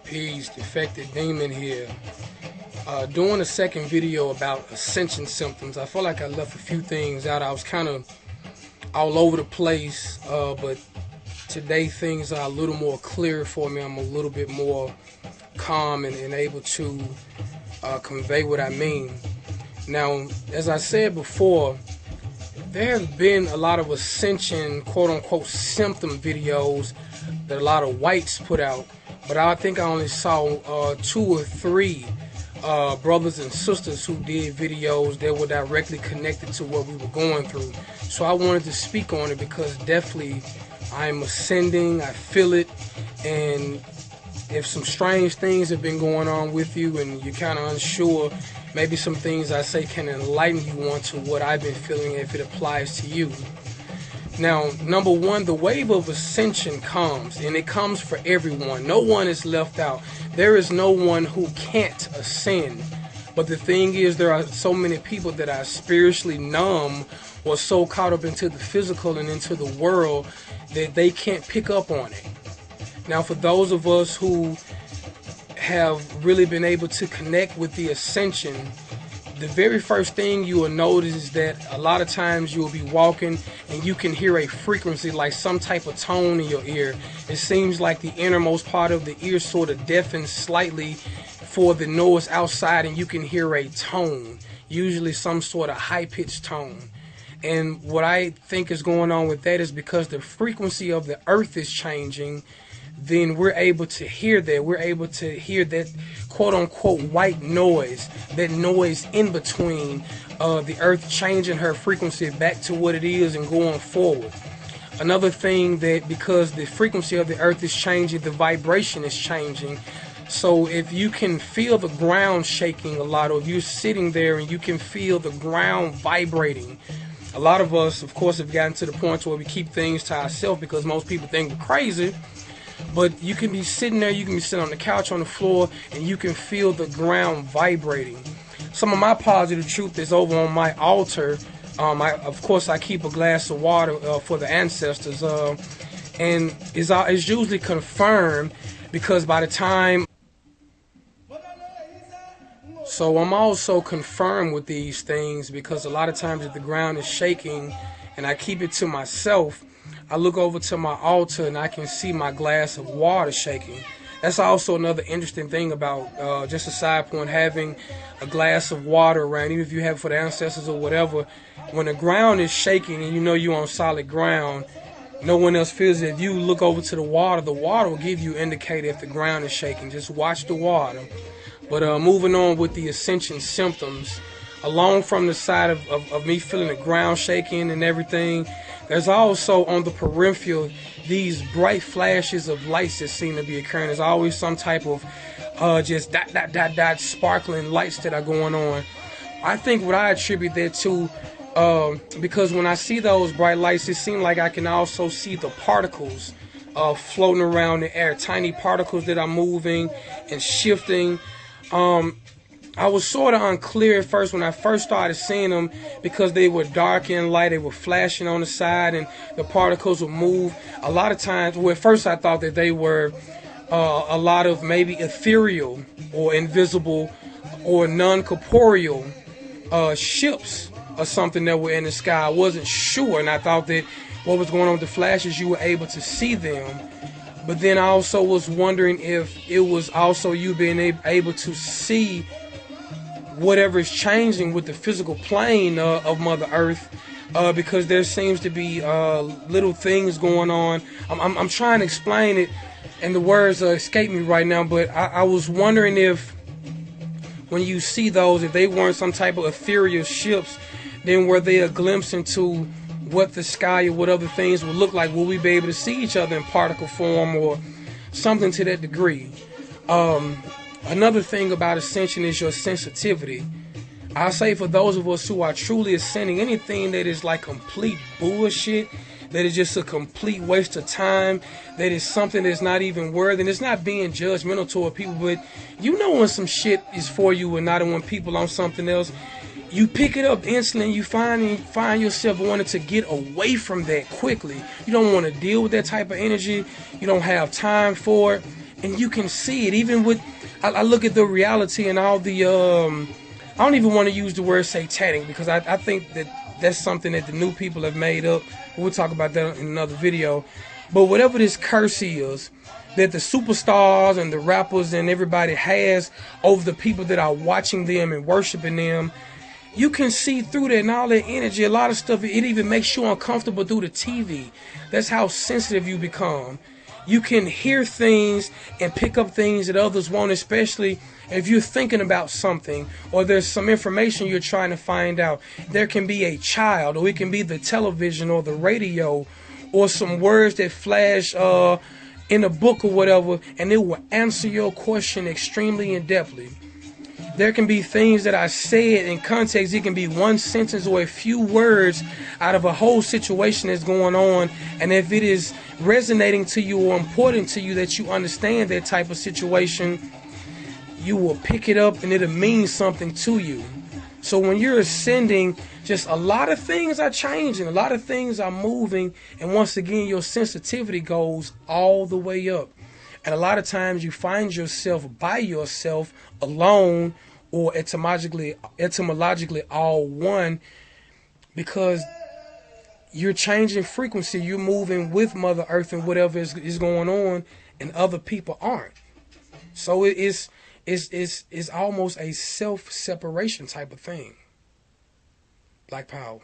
Peace, Defected Demon here. Doing a second video about ascension symptoms. I feel like I left a few things out. I was kind of all over the place, but today things are a little more clear for me. I'm a little bit more calm and able to convey what I mean. Now, as I said before, there have been a lot of ascension, quote-unquote, symptom videos that a lot of whites put out, but I think I only saw 2 or 3 brothers and sisters who did videos that were directly connected to what we were going through. So I wanted to speak on it because definitely I'm ascending, I feel it, and if some strange things have been going on with you and you're kind of unsure, maybe some things I say can enlighten you onto what I've been feeling if it applies to you. Now, number one, the wave of ascension comes, and it comes for everyone. No one is left out. There is no one who can't ascend. But the thing is, there are so many people that are spiritually numb or so caught up into the physical and into the world that they can't pick up on it. Now, for those of us who have really been able to connect with the ascension, the very first thing you will notice is that a lot of times you will be walking and you can hear a frequency, like some type of tone in your ear. It seems like the innermost part of the ear sort of deafens slightly for the noise outside, and you can hear a tone, usually some sort of high-pitched tone. And what I think is going on with that is because the frequency of the earth is changing, then we're able to hear that. We're able to hear that quote-unquote white noise, that noise in between the earth changing her frequency back to what it is and going forward. Another thing, that because the frequency of the earth is changing, the vibration is changing. So if you can feel the ground shaking a lot, or if you're sitting there and you can feel the ground vibrating, a lot of us, of course, have gotten to the point where we keep things to ourselves because most people think we're crazy. But you can be sitting there, you can be sitting on the couch, on the floor, and you can feel the ground vibrating. Some of my positive truth is over on my altar. Of course, I keep a glass of water for the ancestors, and it's usually confirmed because by the time... So I'm also confirmed with these things because a lot of times if the ground is shaking and I keep it to myself, I look over to my altar and I can see my glass of water shaking. That's also another interesting thing about, just a side point, having a glass of water around, even if you have it for the ancestors or whatever. When the ground is shaking and you know you're on solid ground, no one else feels it. If you look over to the water will give you indicator if the ground is shaking. Just watch the water. But moving on with the ascension symptoms, along from the side of me feeling the ground shaking and everything, there's also on the peripheral these bright flashes of lights that seem to be occurring. There's always some type of just dot sparkling lights that are going on. I think what I attribute that to, because when I see those bright lights, it seems like I can also see the particles floating around the air, tiny particles that are moving and shifting. I was sort of unclear at first when I first started seeing them because they were dark and light. They were flashing on the side and the particles would move. A lot of times, well, at first I thought that they were a lot of maybe ethereal or invisible or non-corporeal ships or something that were in the sky. I wasn't sure, and I thought that what was going on with the flashes, you were able to see them. But then I also was wondering if it was also you being able to see whatever is changing with the physical plane of Mother Earth, because there seems to be little things going on. I'm trying to explain it, and the words escape me right now, but I was wondering if when you see those, if they weren't some type of ethereal ships, then were they a glimpse into what the sky or what other things would look like? Will we be able to see each other in particle form or something to that degree? Another thing about ascension is your sensitivity. I say for those of us who are truly ascending, anything that is like complete bullshit, that is just a complete waste of time, that is something that's not even worth, and it's not being judgmental toward people, but you know when some shit is for you and not when people on something else, you pick it up instantly and you find yourself wanting to get away from that quickly. You don't want to deal with that type of energy. You don't have time for it. And you can see it even with, I look at the reality and all the, I don't even want to use the word satanic, because I think that that's something that the new people have made up. We'll talk about that in another video. But whatever this curse is that the superstars and the rappers and everybody has over the people that are watching them and worshiping them, you can see through that and all that energy. A lot of stuff, it even makes you uncomfortable through the TV. That's how sensitive you become. You can hear things and pick up things that others won't, especially if you're thinking about something or there's some information you're trying to find out. There can be a child, or it can be the television or the radio, or some words that flash in a book or whatever, and it will answer your question extremely in-depthly. There can be things that I said in context. It can be one sentence or a few words out of a whole situation that's going on. And if it is resonating to you or important to you that you understand that type of situation, you will pick it up and it'll mean something to you. So when you're ascending, just a lot of things are changing. A lot of things are moving. And once again, your sensitivity goes all the way up. And a lot of times you find yourself by yourself, alone, or etymologically all one, because you're changing frequency. You're moving with Mother Earth and whatever is going on, and other people aren't. So it's almost a self-separation type of thing. Black power.